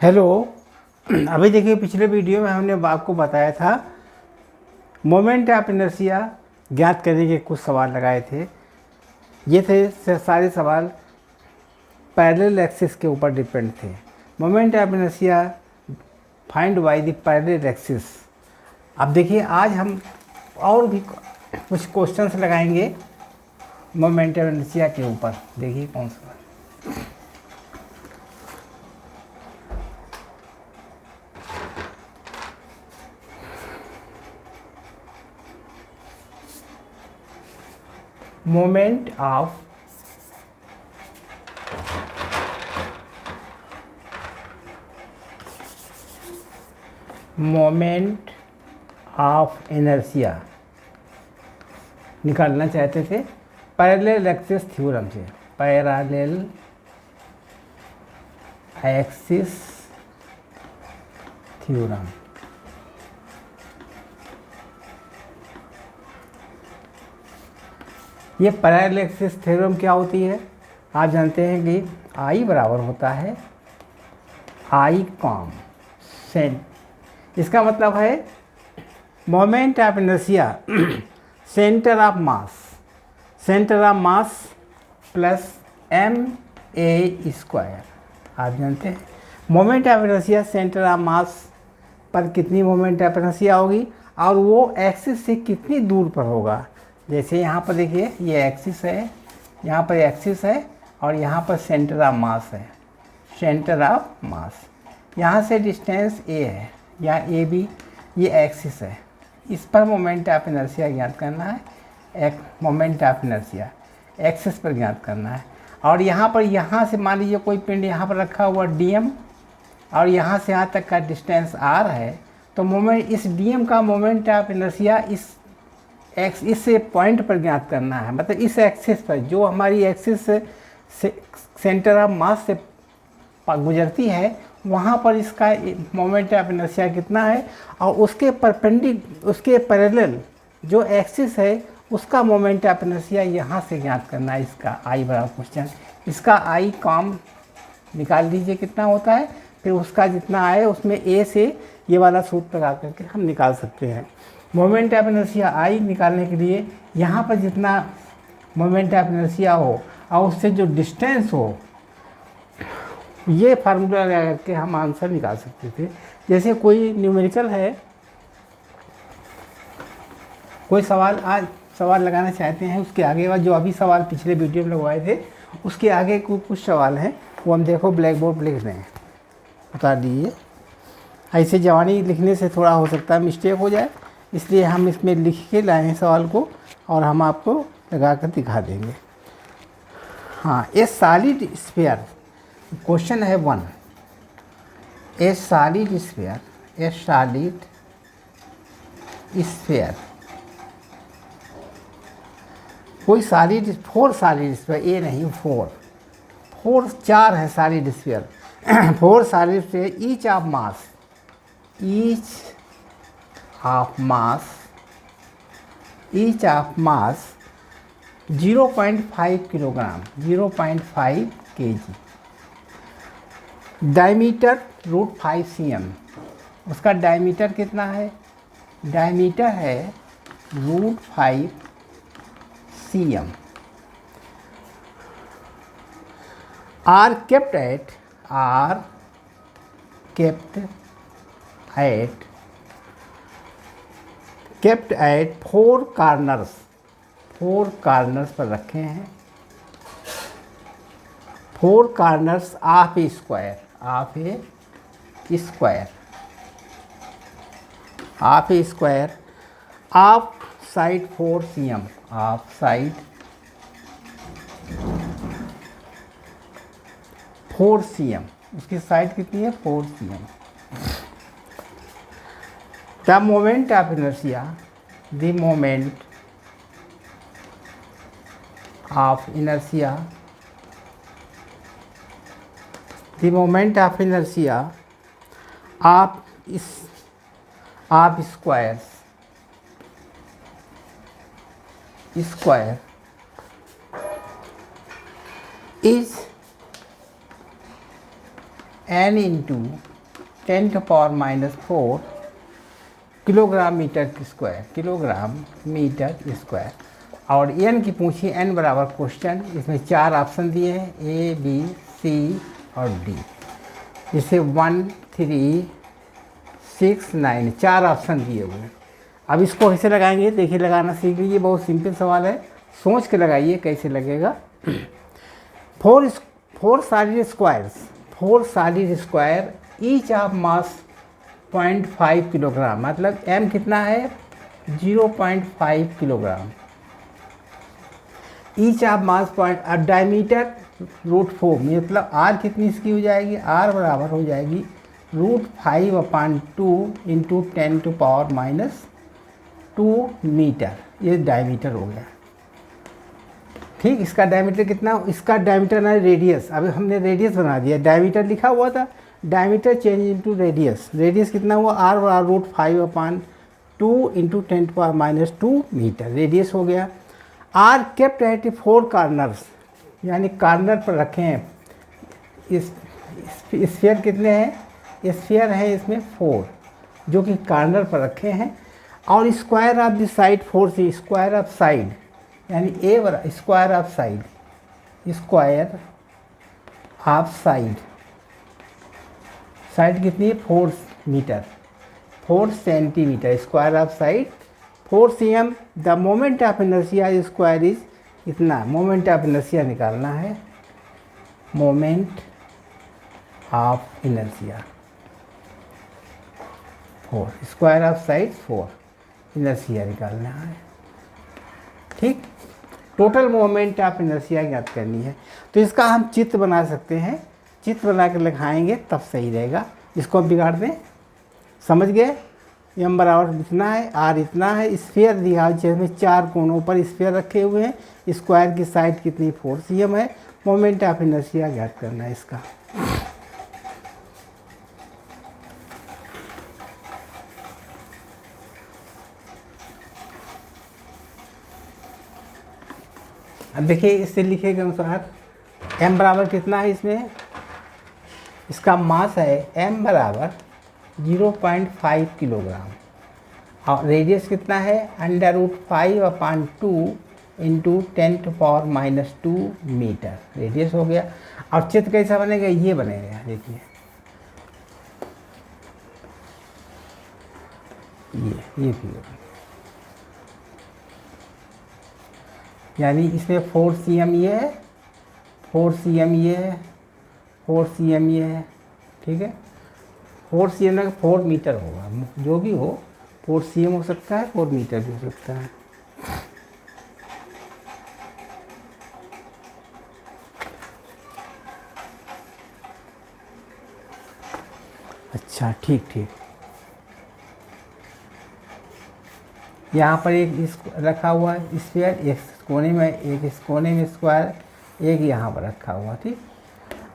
Hello. अभी देखिए, पिछले वीडियो में हमने आपको बताया था मोमेंट ऑफ इनर्शिया ज्ञात करने के कुछ सवाल लगाए थे। ये थे सारे सवाल पैरेलल एक्सिस के ऊपर डिपेंड थे। Moment of inertia find by the parallel axis. अब देखिए, आज हम और भी कुछ क्वेश्चंस लगाएंगे मोमेंट ऑफ इनर्शिया के ऊपर। देखिए कौन सा मोमेंट ऑफ इनर्शिया निकालना चाहते थे पैरेलल एक्सिस थ्योरम से। Parallel axis theorem. ये पैरेलल एक्सिस थ्योरम क्या होती है? आप जानते हैं कि आई बराबर होता है आई कॉम सेंट। इसका मतलब है moment of inertia centre of mass plus ma square. आप जानते हैं moment of inertia centre of mass पर कितनी मोमेंट ऑफ इनर्शिया होगी और वो एक्सिस से कितनी दूर पर होगा। जैसे यहाँ पर देखिए, ये एक्सिस है, यहाँ पर एक्सिस है और यहाँ पर सेंटर ऑफ मास है। सेंटर ऑफ मास यहाँ से डिस्टेंस a है या ए बी, ये एक्सिस है। इस पर मोमेंट ऑफ इनर्शिया ज्ञात करना है। एक मोमेंट ऑफ इनर्शिया एक्सिस पर ज्ञात करना है। और यहाँ पर, यहाँ से मान लीजिए कोई पिंड यहाँ पर रखा हुआ dm और यहाँ से यहाँ तक का डिस्टेंस r है, तो मोमेंट, इस dm का मोमेंट ऑफ इनर्शिया इस पॉइंट पर ज्ञात करना है। मतलब इस एक्सिस पर, जो हमारी एक्सिस से सेंटर ऑफ मास से गुजरती है, वहाँ पर इसका मोमेंट ऑफ इनर्शिया कितना है और उसके पैरेलल जो एक्सिस है उसका मोमेंट ऑफ इनर्शिया यहाँ से ज्ञात करना है। इसका आई बराबर क्वेश्चन, इसका आई कॉम निकाल लीजिए कितना होता है, फिर उसका जितना आए उसमें ए से ये वाला सूत्र लगा करके हम निकाल सकते हैं। मोमेंट ऑफ इनर्शिया आई निकालने के लिए यहाँ पर जितना मोमेंट ऑफ इनर्शिया हो और उससे जो डिस्टेंस हो, ये फार्मूला लगा करके हम आंसर निकाल सकते थे। जैसे कोई न्यूमेरिकल है, कोई सवाल लगाना चाहते हैं, उसके आगे वाला जो अभी सवाल पिछले वीडियो में लगवाए थे उसके आगे कुछ सवाल हैं, वो हम देखो ब्लैक बोर्ड लिख रहे हैं, बता दीजिए। ऐसे जवानी लिखने से थोड़ा हो सकता है मिस्टेक हो जाए, इसलिए हम इसमें लिख के लाए हैं सवाल को और हम आपको लगा कर दिखा देंगे। हाँ, ए सॉलिड स्फीयर, क्वेश्चन है 1। ए सॉलिड स्फीयर कोई सॉलिड 4 सॉलिड स्फीयर, ए नहीं 4 है solid sphere. 4 solid sphere each of mass 0.5 kilogram, 0.5 kg। Diameter √5 cm। उसका डायमीटर कितना है? डायमीटर है √5 cm। Are kept at 4 corners पर रखे हैं। 4 corners of a square of side 4 cm, of side 4 cm। उसकी साइड कितनी है? 4 cm। The moment of inertia of square is n into 10⁻⁴ kilogram metre square, kilogram metre square. और n की पूछी, n बराबर क्वेश्चन, इसमें 4 ऑप्शन दिए हैं A, B, C और D। इसे 1, 3, 6, 9 4 ऑप्शन दिए हुए हैं। अब इसको कैसे लगाएंगे, देखिए लगाना सीख लीजिए, बहुत सिंपल सवाल है, सोच के लगाइए कैसे लगेगा। 4 solid square each of mass 0.5 kilogram, मतलब m कितना है 0.5 kilogram. Each of mass point, अब डायमीटर √4, मतलब r कितनी इसकी हो जाएगी, r बराबर हो जाएगी √5/2 इंटू 10⁻⁻2 मीटर, ये डायमीटर हो गया। ठीक, इसका डायमीटर कितना, इसका डायमीटर ना रेडियस, अभी हमने रेडियस बना दिया, डायमीटर लिखा हुआ था, diameter change into radius, radius कितना हुआ r √5/2 इंटू 10⁻⁻2 मीटर, रेडियस हो गया। r केप्ट एट 4 कार्नर्स, यानी कार्नर पर रखे हैं। इस स्फीयर कितने हैं, स्फीयर है इसमें 4, जो कि कार्नर पर रखे हैं। और स्क्वायर ऑफ द साइड 4 से, स्क्वायर ऑफ साइड यानी a बराबर square of side, square of side, side कितनी है 4 metre, 4 centimetre, square of side 4 cm। The moment of inertia square is इतना, मोमेंट ऑफ इनर्शिया निकालना है, moment of inertia 4, square of side 4, inertia निकालना है। ठीक, टोटल मोमेंट ऑफ इनर्शिया ज्ञात करनी है। तो इसका हम चित्र बना सकते हैं, चित्र बना कर लिखाएंगे तब सही रहेगा। इसको हम बिगाड़ दें, समझ गए, m बराबर इतना है, r इतना है, स्फीयर दिया जिसमें 4 कोनों पर स्फीयर रखे हुए हैं, स्क्वायर की साइड कितनी 4 cm है, मोमेंट ऑफ इनर्शिया ज्ञात करना है इसका। अब देखिए इससे लिखे के अनुसार m बराबर कितना है, इसमें इसका मास है m बराबर 0.5 किलोग्राम और रेडियस कितना है √5/2 इंटू 10⁻⁻2 मीटर, रेडियस हो गया। और चित्र कैसा बनेगा, ये बनेगा, देखिए ये फिगर, यानी इसमें 4 cm ये है, 4 cm ये है, 4 cm ये है, ठीक है। 4 cm का 4 मीटर होगा, जो भी हो 4 cm हो सकता है, 4 मीटर भी हो सकता है। अच्छा, ठीक ठीक, यहाँ पर एक इस रखा हुआ है स्फीयर, एक कोने में, एक इस कोने में स्क्वायर, एक यहाँ पर रखा हुआ, ठीक।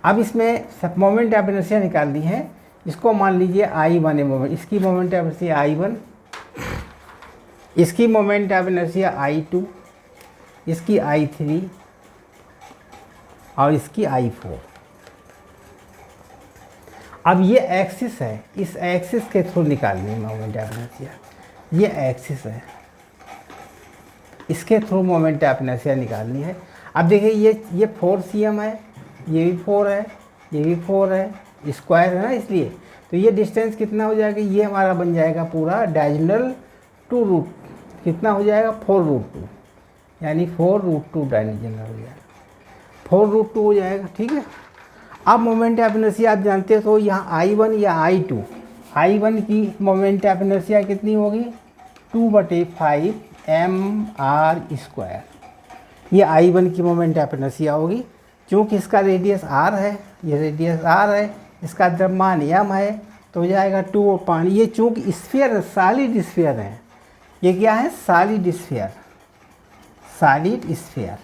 अब इसमें सब मोमेंट ऑफ इनर्शिया निकालनी है। इसको मान लीजिए I1 है मोमेंट, इसकी मोमेंट ऑफ इनर्शिया I1, इसकी मोमेंट ऑफ इनर्शिया I2, इसकी I3 और इसकी I4। अब ये एक्सिस है, इस एक्सिस के थ्रू निकालनी है मोमेंट ऑफ इनर्शिया, ये एक्सिस है, इसके थ्रू मोमेंट ऑफ इनर्शिया निकालनी है। अब देखिए ये 4 cm है, ये भी 4 है, ये भी 4 है, स्क्वायर है ना, इसलिए तो ये डिस्टेंस कितना हो जाएगा, ये हमारा बन जाएगा पूरा डायगोनल टू रूट, कितना हो जाएगा 4√2, यानी 4√2 डायगोनल हो जाएगा, 4√2 हो जाएगा, ठीक है। अब मोमेंट ऑफ इनर्शिया आप जानते हो, तो यहाँ I1 या I2, I1 की मोमेंट ऑफ इनर्शिया कितनी होगी 2/5 mr², ये I1 की मोमेंट ऑफ इनर्शिया होगी। चूँकि इसका रेडियस r है, ये रेडियस r है, इसका द्रव्यमान m है, तो हो जाएगा 2 पानी। ये चूँकि स्फीयर सॉलिड स्फीयर है, ये क्या है solid sphere, solid sphere,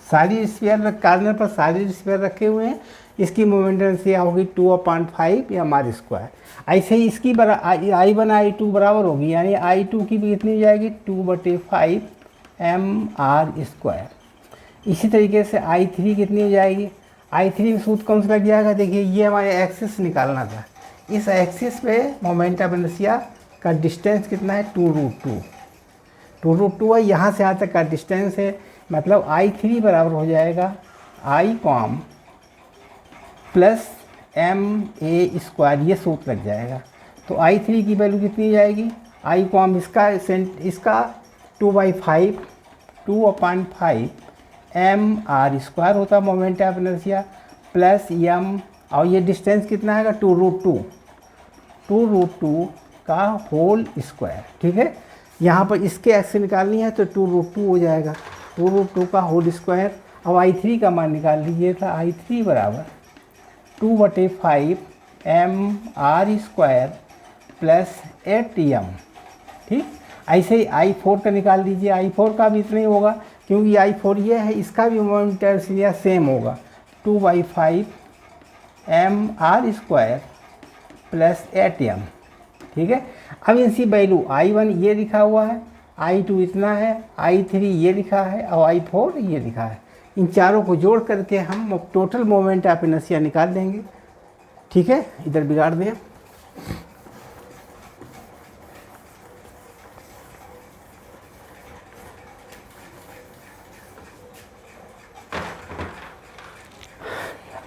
solid sphere corner पर सॉलिड स्फीयर रखे हुए हैं, इसकी मोमेंट इनर्शिया होगी 2/5 mr²। ऐसे ही इसकी I1 I2 बराबर होगी, यानी I2 की भी कितनी हो जाएगी 2/5 mr²। इसी तरीके से I3 कितनी हो जाएगी, I3 का सूत्र कौन सा लग जाएगा? देखिए ये हमारे एक्सिस निकालना था, इस एक्सिस पे मोमेंट ऑफ इनर्शिया का डिस्टेंस कितना है? 2√2। 2√2 है, यहाँ से यहाँ तक का डिस्टेंस है, मतलब I3 बराबर हो जाएगा I कॉम प्लस ma², ये सूत्र लग जाएगा। तो I3 की वैल्यू कितनी जाएगी? I कॉम इसका 2/5 2/5 mr² होता moment of inertia plus m, और ये डिस्टेंस कितना है? 2√2 का होल स्क्वायर। ठीक है, यहाँ पर इसके एक्स से निकालनी है तो 2√2 हो जाएगा, 2√2 का होल स्क्वायर। अब I3 का मान निकाल लीजिए था, I3 बराबर 2/5 mr² प्लस 8m। ठीक, ऐसे ही I4 का निकाल दीजिए, I4 का भी इतना ही होगा, क्योंकि I4 ये है, इसका भी मोमेंट ऑफ इनर्शिया सेम होगा, 2/5 mr² प्लस 8m। ठीक है, अब इनकी वैल्यू I1 ये लिखा हुआ है, I2 इतना है, I3 ये लिखा है और I4 ये लिखा है। इन चारों को जोड़ करके हम टोटल मोमेंट ऑफ इनर्शिया निकाल देंगे। ठीक है, इधर बिगाड़ दें।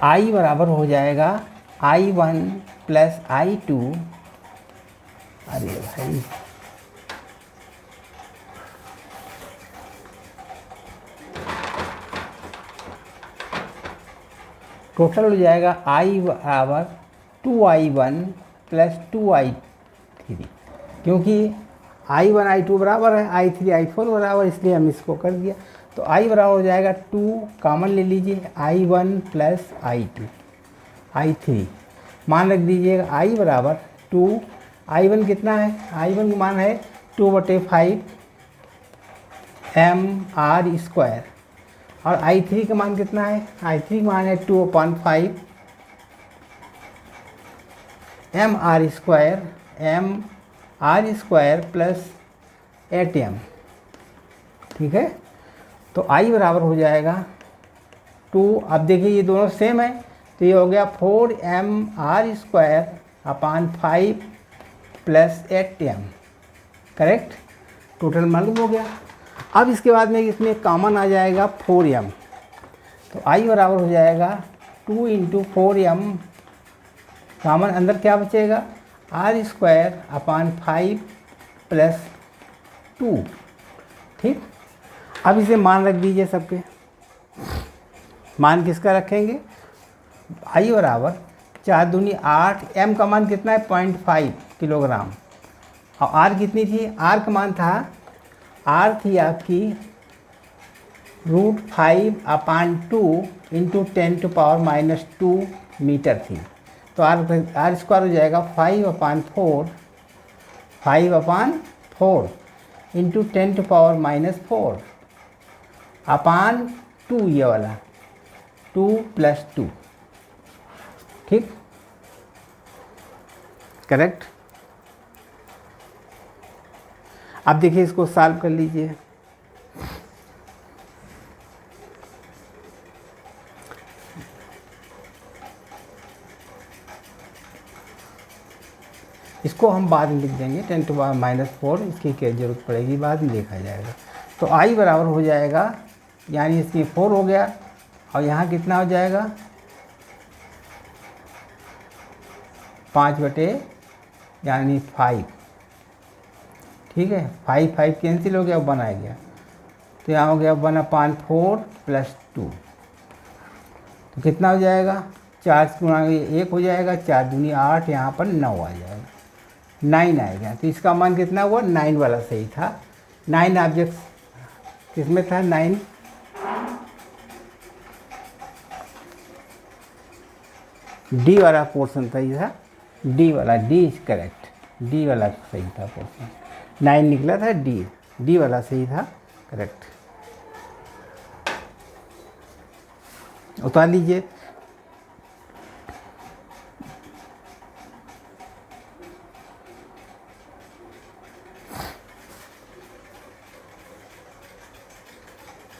I बराबर हो जाएगा I1 प्लस I2, अरे भाई टोटल हो जाएगा I बराबर 2I1 प्लस 2I3, क्योंकि I1 I2 बराबर है, I3 I4 बराबर, इसलिए हम इसको कर दिया। तो I बराबर हो जाएगा 2, कॉमन ले लीजिए, I1 प्लस I2 I3, मान रख दीजिएगा I बराबर 2, I1 कितना है? I1 का मान है 2/5 mr², और I3 का मान कितना है? I3 का मान है 2/5 mr² प्लस 8m। ठीक है, तो I बराबर हो जाएगा 2, अब देखिए ये दोनों सेम है, तो ये हो गया 4mr² plus 8m। Correct, total मालूम हो गया। अब इसके बाद में इसमें कॉमन आ जाएगा 4m, तो I बराबर हो जाएगा 2 × 4m, कॉमन अंदर क्या बचेगा? r² plus 2। ठीक, अब इसे मान रख दीजिए, सबके मान किसका रखेंगे? I बराबर 4 दूनी 8, m का मान कितना है? 0.5 किलोग्राम, और r कितनी थी? r का मान था, r थी आपकी √5/2 × 10⁻² मीटर थी, तो r² हो जाएगा 5/4 × 10⁻⁴/2, ये वाला 2 + 2। ठीक, करेक्ट। अब देखिए इसको सॉल्व कर लीजिए। इसको हम बाद में लिख देंगे 10⁻⁴, इसकी क्या जरूरत पड़ेगी, बाद में देखा जाएगा। तो I बराबर हो जाएगा, यानी इसमें 4 हो गया, और यहाँ कितना हो जाएगा? 5/5। ठीक है, 5 कैंसिल हो गया, 1 आ गया, तो यहाँ हो गया 1/4 प्लस 2, तो कितना हो जाएगा? 4 गुणा 1 हो जाएगा, 4 दूनी 8, यहाँ पर 9 आ जाएगा, 9 आएगा। तो इसका मान कितना हुआ? 9 वाला सही था। 9 ऑब्जेक्ट किसमें था? 9 डी वाला पोर्शन सही था, डी वाला, डी इज करेक्ट, डी वाला सही था पोर्शन, 9 निकला था, डी वाला सही था, करेक्ट। उतार लीजिए।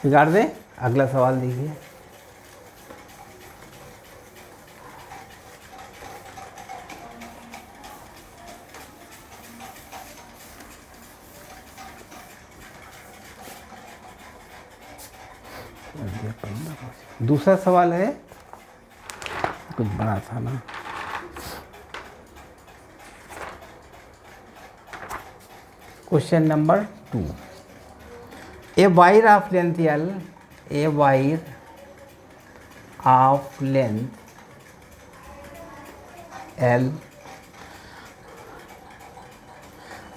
बिगाड़ दें, अगला सवाल देखिए। दूसरा सवाल है कुछ बड़ा था ना। Question number 2, a wire of length L, a wire of length L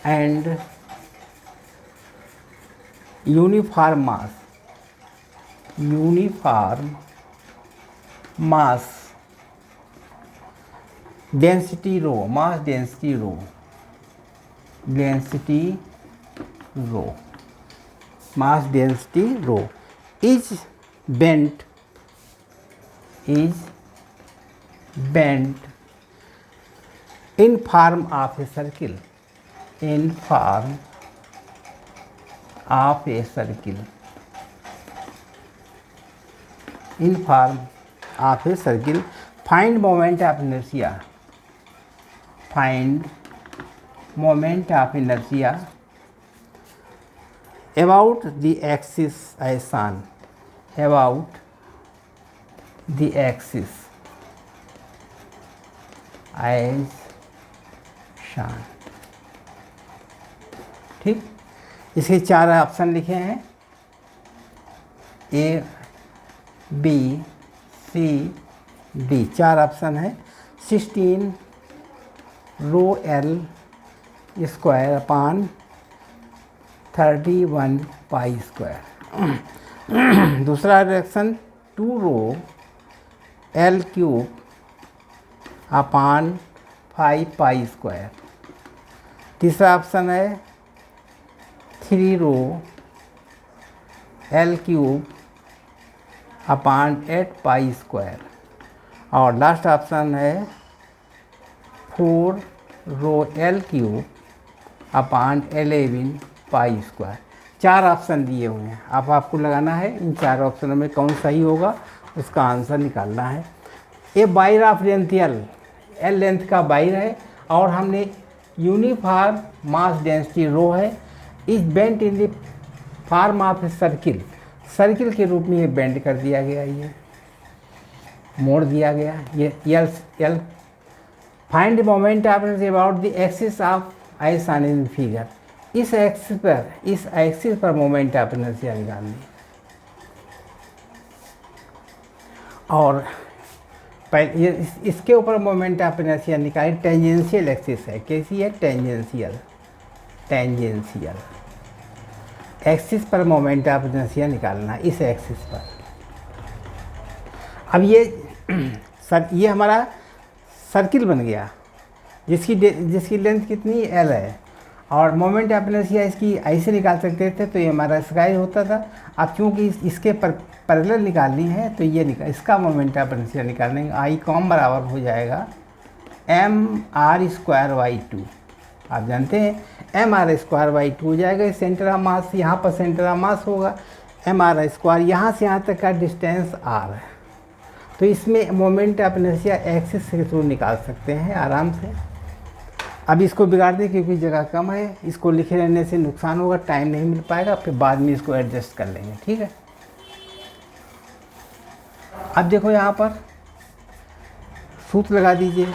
and uniform mass density rho, mass density rho is bent in form of a circle, find moment of inertia about the axis as shown, ठीक। इसके 4 option लिखे हैं, A B C D, 4 option है। 16 rho L square upon 31 pi square. दूसरा reaction 2 rho L cube upon 5 pi square. तीसरा option है 3 rho L cube upon 8 pi square. और last option है 4 rho L cube upon 11 pi square. 4 option दिए हुए हैं, अब आपको लगाना है इन 4 ऑप्शनों में कौन सही होगा, उसका आंसर निकालना है। ये wire of length L length का वायर है और हमने यूनिफॉर्म मास डेंसिटी रो है, इस bent in the form of circle के रूप में ये बेंड कर दिया गया, ये मोड़ दिया गया। ये L find the moment of inertia about the axis of as shown in figure. इस एक्सिस पर मोमेंट ऑफ इनर्शिया निकालनी। और इसके ऊपर मोमेंट ऑफ इनर्शिया निकाली, टेंजेंशियल एक्सिस है। कैसी है? टेंजेंशियल एक्सिस पर मोमेंट ऑफ इनर्शिया निकालना, इस एक्सिस पर। अब ये हमारा सर्किल बन गया जिसकी लेंथ कितनी L है और मोमेंट ऑफ इनर्शिया इसकी ऐसे निकाल सकते थे, तो ये हमारा स्क्वायर होता था। अब चूँकि इसके पैरेलल निकालनी है तो ये इसका मोमेंट ऑफ इनर्शिया निकालने आई कॉम बराबर हो जाएगा mr²/2। आप जानते हैं mr²/2 हो जाएगा। सेंटर ऑफ मास, यहाँ पर सेंटर ऑफ मास होगा, mr², यहाँ से यहाँ तक का डिस्टेंस r है। तो इसमें मोमेंट ऑफ इनर्शिया एक्सिस के थ्रू निकाल सकते हैं आराम से। अब इसको बिगाड़ दें क्योंकि जगह कम है, इसको लिखे रहने से नुकसान होगा, टाइम नहीं मिल पाएगा, फिर बाद में इसको एडजस्ट कर लेंगे, ठीक है। अब देखो यहाँ पर सूत्र लगा दीजिए,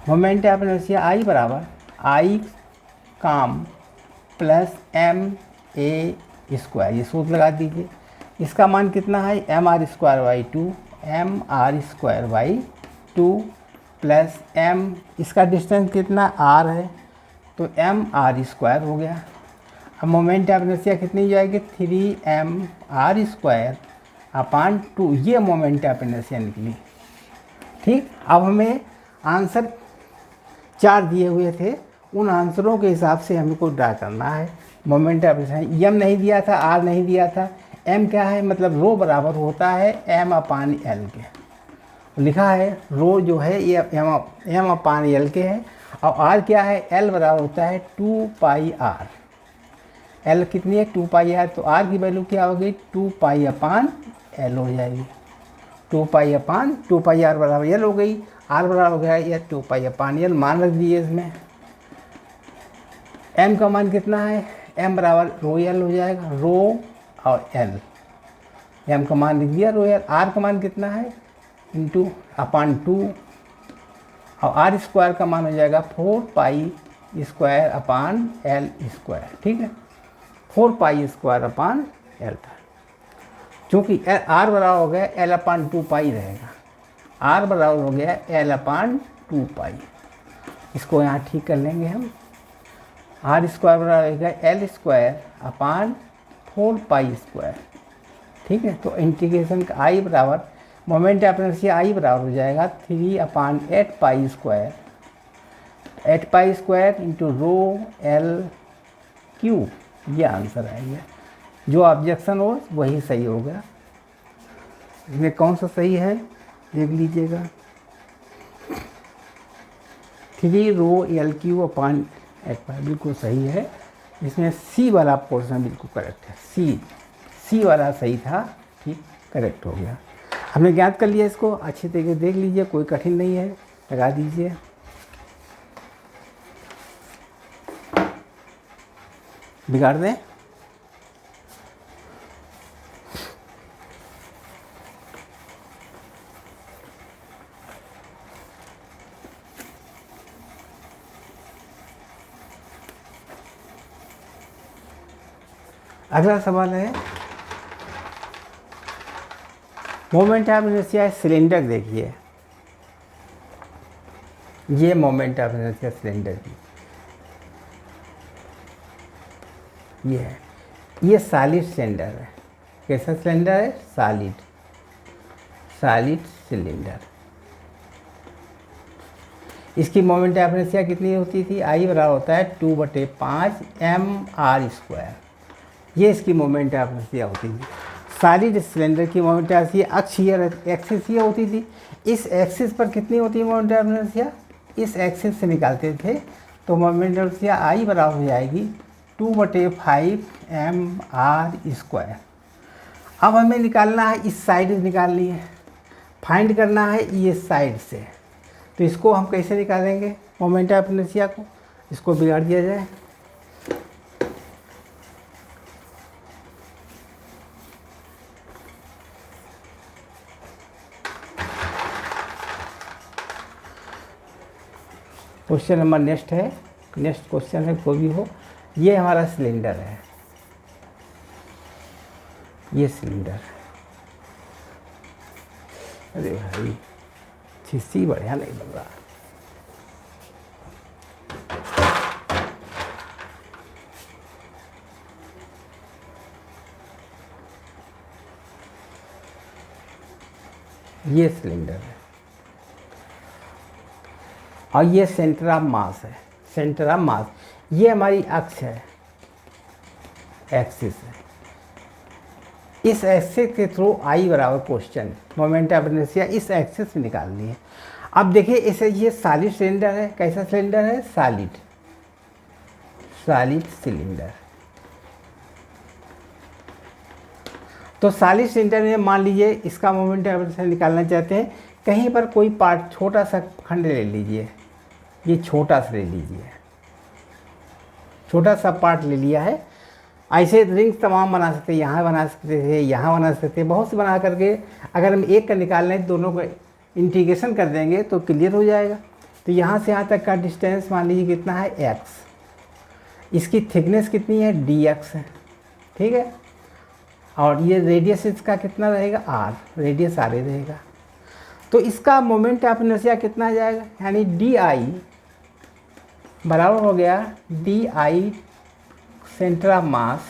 मोमेंट ऑफ इनर्शिया I बराबर I कॉम प्लस ma², ये सूत्र लगा दीजिए। इसका मान कितना है? mr²/2 प्लस m, इसका डिस्टेंस कितना r है तो mr² हो गया। अब मोमेंट ऑफ इनर्शिया कितनी हो जाएगी? 3mr²/2, ये मोमेंट ऑफ इनर्शिया निकली, ठीक। अब हमें आंसर 4 दिए हुए थे, उन आंसरों के हिसाब से हमको ड्रा करना है मोमेंट ऑफ इनर्शिया। m नहीं दिया था, r नहीं दिया था, m क्या है? मतलब रो बराबर होता है m/L के। लिखा है रो जो है ये m/L के है, और r क्या है? L बराबर होता है 2πr। L कितनी है? 2πr। तो r की वैल्यू क्या होगी? 2π/L हो जाएगी। 2πr बराबर L हो गई, r बराबर हो गया ये 2π/L। मान रख दिए इसमें। m का मान कितना है? m बराबर रो L हो जाएगा, रो और L एम का मान लिख दिया, रो एल। आर का मान कितना है, इंटू अपान 2, और आर स्क्वायर का मान हो जाएगा 4 pi square upon L square. ठीक है, 4 पाई स्क्वायर अपान एल था, चूँकि आर बराबर हो गया एल अपान 2 पाई रहेगा, आर बराबर हो गया एल अपान 2 पाई। इसको यहाँ ठीक कर लेंगे हम। आर स्क्वायर बराबर होगा L square upon 4 pi square. ठीक है, तो इंटीग्रेशन का आई बराबर मोमेंट ऑफ इनर्शिया आई बराबर हो जाएगा 3 अपान 8 pi square, 8 pi square into rho L Q. ये आंसर आएगा। जो ऑब्जेक्शन हो वही सही होगा। इसमें कौन सा सही है देख लीजिएगा। 3 रो एल क्यू अपान 8 पाई बिल्कुल सही है। इसमें सी वाला पोर्शन बिल्कुल करेक्ट है, सी वाला सही था, ठीक करेक्ट हो गया। हमने ज्ञात कर लिया, इसको अच्छे तरीके से देख लीजिए, कोई कठिन नहीं है, लगा दीजिए। बिगाड़ दें, अगला सवाल है मोमेंट ऑफ इनर्शिया सिलेंडर। देखिए ये मोमेंट ऑफ इनर्शिया सिलेंडर की ये है, ये सॉलिड सिलेंडर है। कैसा सिलेंडर है, सॉलिड सिलेंडर। इसकी मोमेंट ऑफ इनर्शिया कितनी होती थी, आई बराबर होता है 2/5 mr²। ये इसकी मोमेंट ऑफ इनर्शिया होती थी। सॉलिड सिलेंडर की मोमेंट ऑफ इनर्शिया अक्षीय एक्सिस ये होती थी। इस एक्सिस पर कितनी होती है मोमेंट ऑफ इनर्शिया, इस एक्सिस से निकालते थे तो मोमेंट ऑफ इनर्शिया आई बराबर हो जाएगी 2/5 mr²। अब हमें निकालना है, इस साइड से निकालनी है, फाइंड करना है ये साइड से। तो इसको हम कैसे निकालेंगे मोमेंट ऑफ इनर्शिया को, इसको बिगाड़ दिया जाए। क्वेश्चन नंबर नेक्स्ट है, नेक्स्ट क्वेश्चन है कोई भी हो। ये हमारा सिलेंडर है, ये सिलेंडर। अरे भाई सी बढ़िया नहीं बन रहा। ये सिलेंडर है और ये सेंटर ऑफ मास है, सेंटर ऑफ मास। ये हमारी अक्ष है, एक्सिस है। इस एक्सिस के थ्रू आई बराबर क्वेश्चन मोमेंट ऑफ इनर्शिया इस एक्सिस में निकालनी है। अब देखिए इसे, ये सॉलिड सिलेंडर है। कैसा सिलेंडर है, सॉलिड सिलेंडर। तो सॉलिड सिलेंडर में मान लीजिए इसका मोमेंट ऑफ इनर्शिया निकालना चाहते हैं, कहीं पर कोई पार्ट छोटा सा खंड ले लीजिए, ये छोटा सा ले लीजिए, छोटा सा पार्ट ले लिया है। ऐसे रिंग्स तमाम बना सकते हैं, यहाँ बना सकते थे, यहाँ बना सकते हैं, बहुत से बना करके अगर हम एक का निकाल लें दोनों को इंटीग्रेशन कर देंगे तो क्लियर हो जाएगा। तो यहाँ से यहाँ तक का डिस्टेंस मान लीजिए कितना है, x। इसकी थिकनेस कितनी है, dx है, ठीक है। और ये रेडियस इसका कितना रहेगा, r, रेडियस r रहेगा। तो इसका मोमेंट ऑफ इनर्शिया कितना आ जाएगा, यानी di बराबर हो गया di centre of mass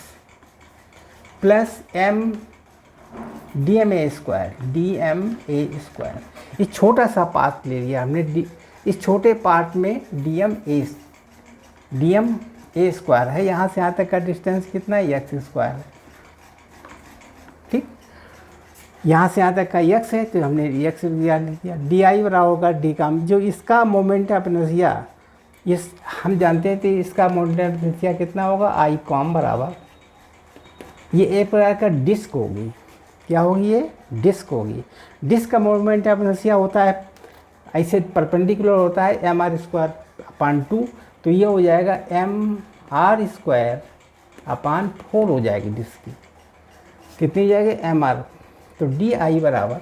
plus dma²। ये छोटा सा पार्ट ले लिया हमने, इस छोटे पार्ट में dma² है। यहाँ से यहाँ तक का डिस्टेंस कितना है, x² है, ठीक। यहाँ से यहाँ तक का x है तो हमने x लिया। di बराबर होगा d का, जो इसका मोमेंट ऑफ इनर्शिया इस हम जानते हैं तो इसका मोमेंट ऑफ इनर्शिया कितना होगा, आई कॉम बराबर, ये एक प्रकार का डिस्क होगी। क्या होगी, ये डिस्क होगी। डिस्क का मोमेंट ऑफ इनर्शिया होता है ऐसे परपेंडिकुलर होता है mr²/2। तो ये हो जाएगा mr²/4 हो जाएगी डिस्क की। कितनी हो जाएगी, mr तो डी आई बराबर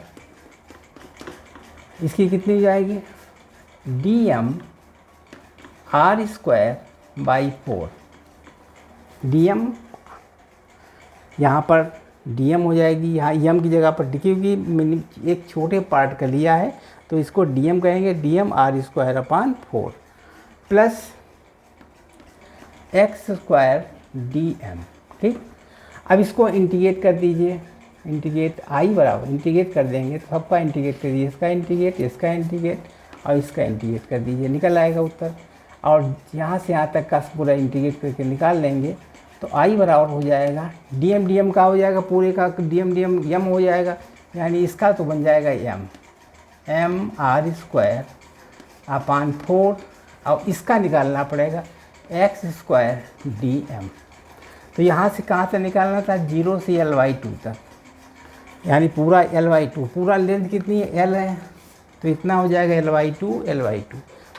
इसकी कितनी हो जाएगी, d m r square by 4। D m यहाँ पर डी एम हो जाएगी, यहाँ एम की जगह पर डी, क्योंकि एक छोटे पार्ट का लिया है तो इसको डी एम कहेंगे, d m r square upon 4 plus x square d m. ठीक, अब इसको इंटीग्रेट कर दीजिए, इंटीग्रेट आई बराबर इंटीग्रेट कर देंगे तो सबका इंटीग्रेट कर दीजिए, इसका इंटीग्रेट, इसका इंटीग्रेट और इसका इंटीग्रेट कर दीजिए, निकल आएगा उत्तर। और यहाँ से यहाँ तक का पूरा इंटीग्रेट करके निकाल लेंगे तो आई बराबर हो जाएगा डी एम का हो जाएगा, पूरे का डी एम एम हो जाएगा, यानी इसका तो बन जाएगा एम आर स्क्वायर अपान 4 और इसका निकालना पड़ेगा एक्स स्क्वायर डी एम। तो यहाँ से कहाँ से निकालना था, 0 से L/2 तक, यानी पूरा L/2, पूरा लेंथ कितनी है L है तो इतना हो जाएगा L/2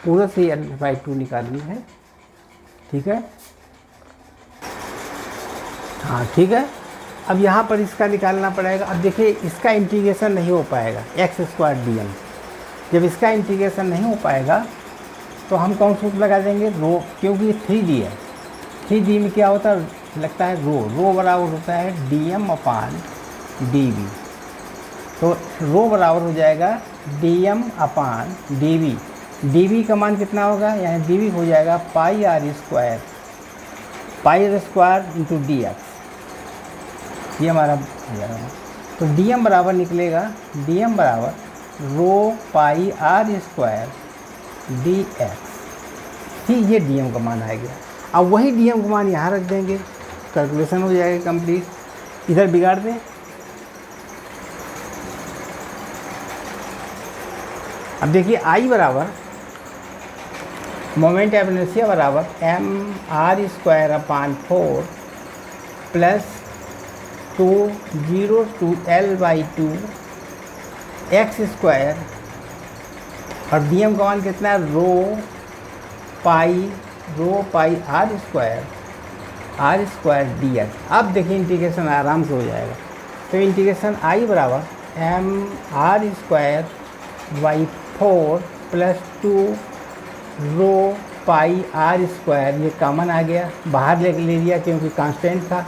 पूरे से L/2 निकालनी है। ठीक है, हाँ ठीक है। अब यहाँ पर इसका निकालना पड़ेगा। अब देखिए इसका इंटीग्रेशन नहीं हो पाएगा एक्स स्क्वायर डी एम, जब इसका इंटीग्रेशन नहीं हो पाएगा तो हम कौन सूत्र लगा देंगे, रो, क्योंकि 3D है, 3D में क्या होता है, लगता है रो बराबर होता है D M upon D V. तो रो बराबर हो जाएगा D M upon D V. D V का मान कितना होगा, यानी डी वी हो जाएगा pi are square into D X, ये हमारा हो जाएगा। तो डी एम बराबर निकलेगा, डी एम बराबर रो pi are square d x. ठीक, ये डी एम का मान आ गया। अब वही डी एम का मान यहाँ रख देंगे, कैलकुलेशन हो जाएगा कंप्लीट। इधर बिगाड़ दें, अब देखिए आई बराबर मोमेंट ऑफ इनर्शिया बराबर m r square upon 4 plus 0 to L/2 x square और डी एम का मान कितना है, rho pi are square d x. अब देखिए इंटीग्रेशन आराम से हो जाएगा। तो इंटीग्रेशन आई बराबर m r square by 4 plus 2 rho pi are square, ये कॉमन आ गया, बाहर ले लिया क्योंकि कांस्टेंट था,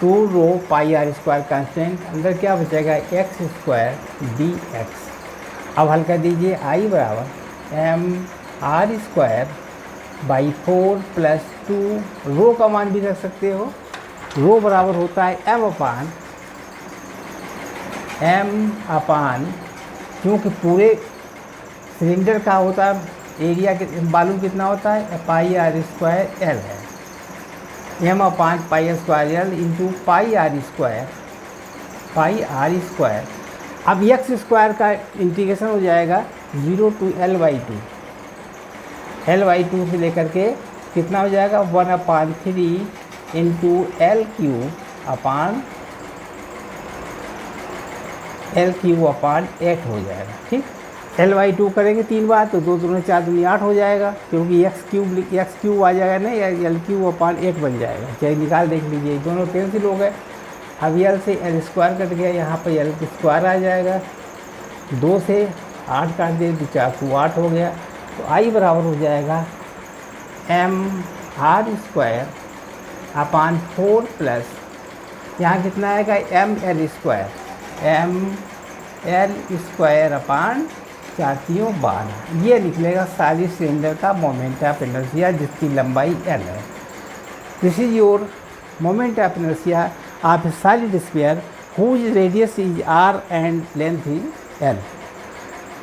2 rho pi are square constant, अंदर क्या बचेगा एक्स स्क्वायर डी एक्स। अब हल कर दीजिए, आई बराबर m r square by 4 plus 2, rho का मान भी रख सकते हो, रो बराबर होता है एम अपान क्योंकि पूरे सिलेंडर का होता है एरिया, वॉल्यूम कितना होता है, पाई आर स्क्वायर एल है, m upon pi square L into pi are square. अब एक्स स्क्वायर का इंटीग्रेशन हो जाएगा 0 to L/2, L/2 से लेकर के कितना हो जाएगा 1/3 इंटू L³ अपान 8 हो जाएगा। ठीक, L/2 करेंगे 3 बार तो 2 दूनी 4 दूनी 8 हो जाएगा, क्योंकि x³ आ जाएगा ना, या L³/8 बन जाएगा, चाहे निकाल देख लीजिए, दोनों कैंसिल हो गए। अब L से L स्क्वायर कट गया, यहाँ पर L स्क्वायर आ जाएगा, 2 से 8 काट दे तो 4 को 8 हो गया। तो आई बराबर हो जाएगा m r square upon 4 plus यहाँ कितना आएगा एम एल स्क्वायर अपान 4×12। ये निकलेगा सारी सिलेंडर का मोमेंट ऑफ इनर्शिया जिसकी लंबाई L है। This is your moment of inertia of a solid sphere whose radius is r and length is L,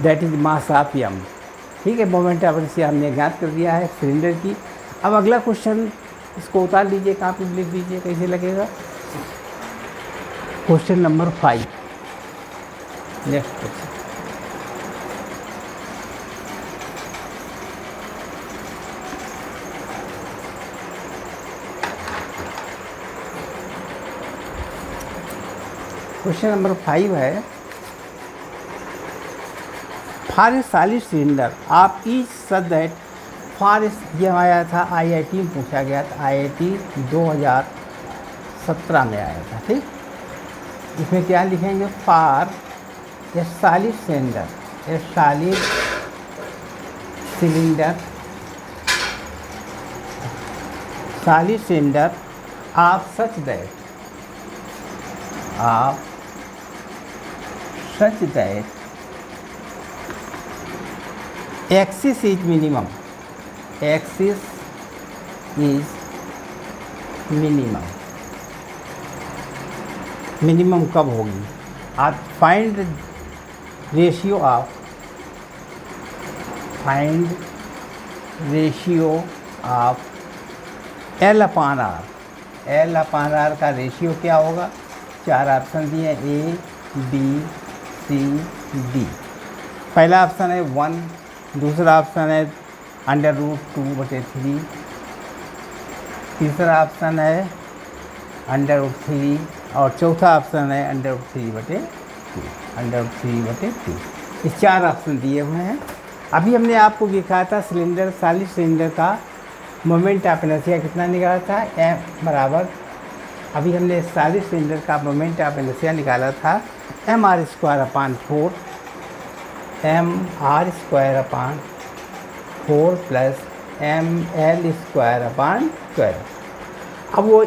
that is mass of m। ठीक है, moment of inertia हमने ज्ञात कर दिया है सिलेंडर की। अब अगला क्वेश्चन, इसको उतार लीजिए, कॉपी में लिख दीजिए कैसे लगेगा। Question number 5, next question. Question number 5 है, फॉर ए सॉलिड सिलेंडर आप ईच सच दैट फॉर, ये आया था IIT में पूछा गया था, IIT 2017 में आया था। ठीक, इसमें क्या लिखेंगे, for a solid cylinder, a solid cylinder, solid cylinder of such that, of such that axis is minimum, axis is minimum, minimum कब होगी, आप find ratio of, find ratio of L upon r, L upon r का ratio क्या होगा, 4 option दिए हैं, A B C D। पहला option है 1, दूसरा ऑप्शन है √2/3, तीसरा ऑप्शन है √3 और चौथा ऑप्शन है √3/2, √3/2। ये 4 ऑप्शन दिए हुए हैं। अभी हमने आपको दिखाया था सिलेंडर, सॉलिड सिलेंडर का मोमेंट ऑफ इनर्शिया कितना निकाला था, m बराबर, अभी हमने सॉलिड सिलेंडर का मोमेंट ऑफ इनर्शिया निकाला था mr²/4, mr²/4 प्लस ml²/12। अब वो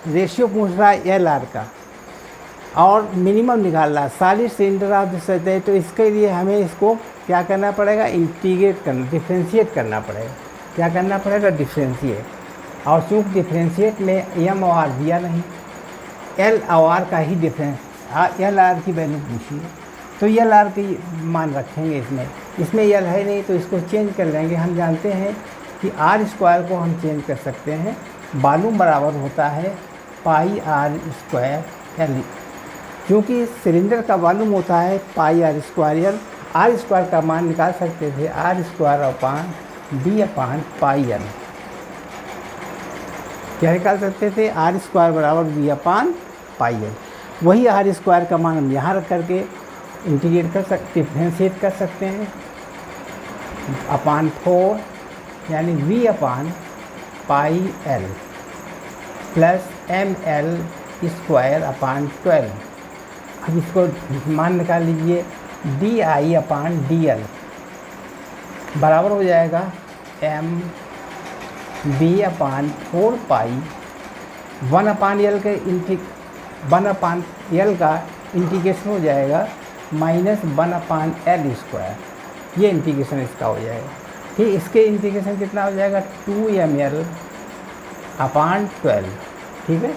रेशियो पूछ रहा है एल आर का और मिनिमम निकाल रहा है, सॉलिड सिलेंडर आप देख सकते हैं। तो इसके लिए हमें इसको क्या करना पड़ेगा, इंटीग्रेट करना, डिफ्रेंशिएट करना पड़ेगा। क्या करना पड़ेगा, डिफ्रेंशिएट। और चूँकि डिफ्रेंशिएट में एम और आर दिया नहीं, एल और आर का ही डिफरेंस, एल आर की वैल्यू पूछिए, तो एल आर की मान रखेंगे इसमें, इसमें एल है नहीं तो इसको चेंज कर लेंगे। हम जानते हैं कि आर स्क्वायर को हम चेंज कर सकते हैं, वॉल्यूम बराबर होता है πr² एल, क्योंकि सिलेंडर का वॉल्यूम होता है πr²। आर स्क्वायर का मान निकाल सकते थे r²/b/πl, क्या निकाल सकते थे, r²/b/πl। वही आर स्क्वायर का मान हम यहाँ रख करके इंटीग्रेट कर सकते, डिफ्रेंशिएट कर सकते हैं, /4 यानी v/πl प्लस ml²/12। अब इसको मान निकाल लीजिए, di/dl बराबर हो जाएगा mb/4π 1/l के 1/l का इंटीग्रेशन हो जाएगा -1/l²। ये इंटीग्रेशन इसका हो जाएगा। ठीक, इसके इंटीग्रेशन कितना हो जाएगा, 2ml/12। ठीक है,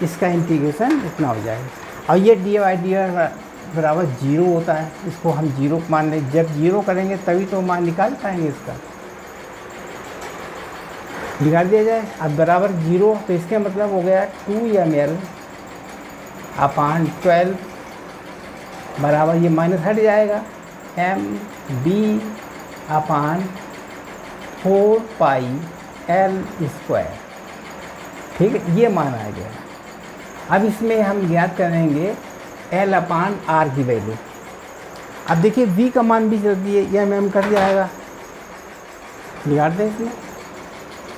इसका इंटीग्रेशन इतना हो जाएगा। और ये dy/dr बराबर 0 होता है, इसको हम 0 मान लें। जब 0 करेंगे तभी तो मान निकाल पाएंगे, इसका निकाल दिया जाए। अब बराबर 0, तो इसका मतलब हो गया 2ml/12 बराबर, ये माइनस हट जाएगा, mb/4πl²। ठीक है, ये मान आ गया। अब इसमें हम ज्ञात करेंगे L/R की वैल्यू। अब देखिए v का मान भी जल्दी है, यह mm कट जाएगा, निकाल दें इसमें,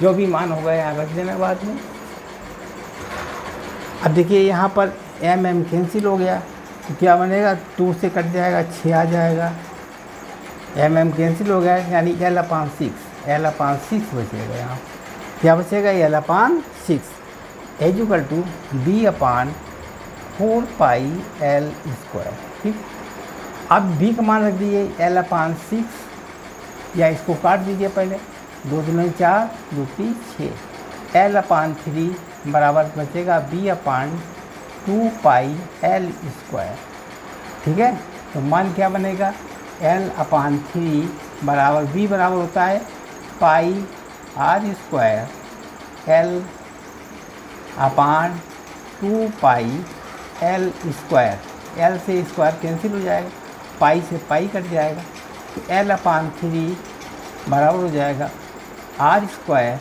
जो भी मान होगा यहाँ रख देना बाद में। अब देखिए यहाँ पर mm कैंसिल हो गया, तो क्या बनेगा, 2 से कट जाएगा, 6 आ जाएगा, mm कैंसिल हो गया, यानी L/6 बचेगा। यहाँ क्या बचेगा, L/6 इक्वल टू b/4πl²। ठीक, अब b का मान रख दीजिए L/6, या इसको काट दीजिए पहले, 2 दूनी 4, 2 3 6, L/3 बराबर बचेगा b/2πl²। ठीक है, तो मान क्या बनेगा, L/3 बराबर b बराबर होता है πr² L/2πl²। L से स्क्वायर कैंसिल हो जाएगा, पाई से पाई कट जाएगा, तो L/3 बराबर हो जाएगा r²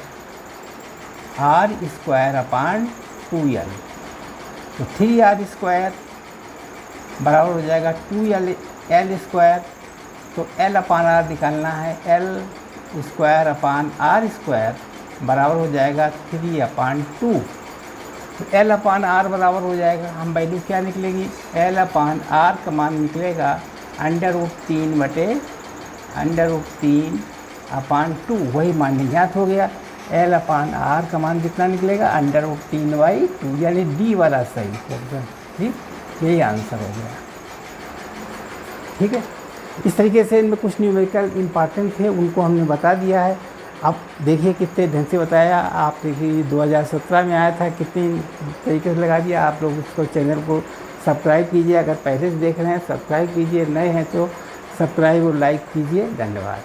r²/2l। तो 3r² बराबर हो जाएगा 2l² तो L/r निकालना है, L²/r² बराबर हो जाएगा 3/2। तो एल अपान आर बराबर हो जाएगा, हम वैल्यू क्या निकलेगी, एल अपान आर का मान निकलेगा √3 अपान 2, वही मान ज्ञात हो गया। एल अपान आर का मान कितना निकलेगा, √3/2, यानी डी वाला सही ऑप्शन, ठीक, यही आंसर हो गया। ठीक है, इस तरीके से इनमें कुछ न्यूमेरिकल इम्पॉर्टेंट थे, उनको हमने बता दिया है। अब देखिए कितने ढंग से बताया। आप देखिए 2017 में आया था, कितनी तरीके से लगा दिया। आप लोग उसको चैनल को सब्सक्राइब कीजिए, अगर पहले से देख रहे हैं सब्सक्राइब कीजिए, नए हैं तो सब्सक्राइब और लाइक कीजिए। धन्यवाद।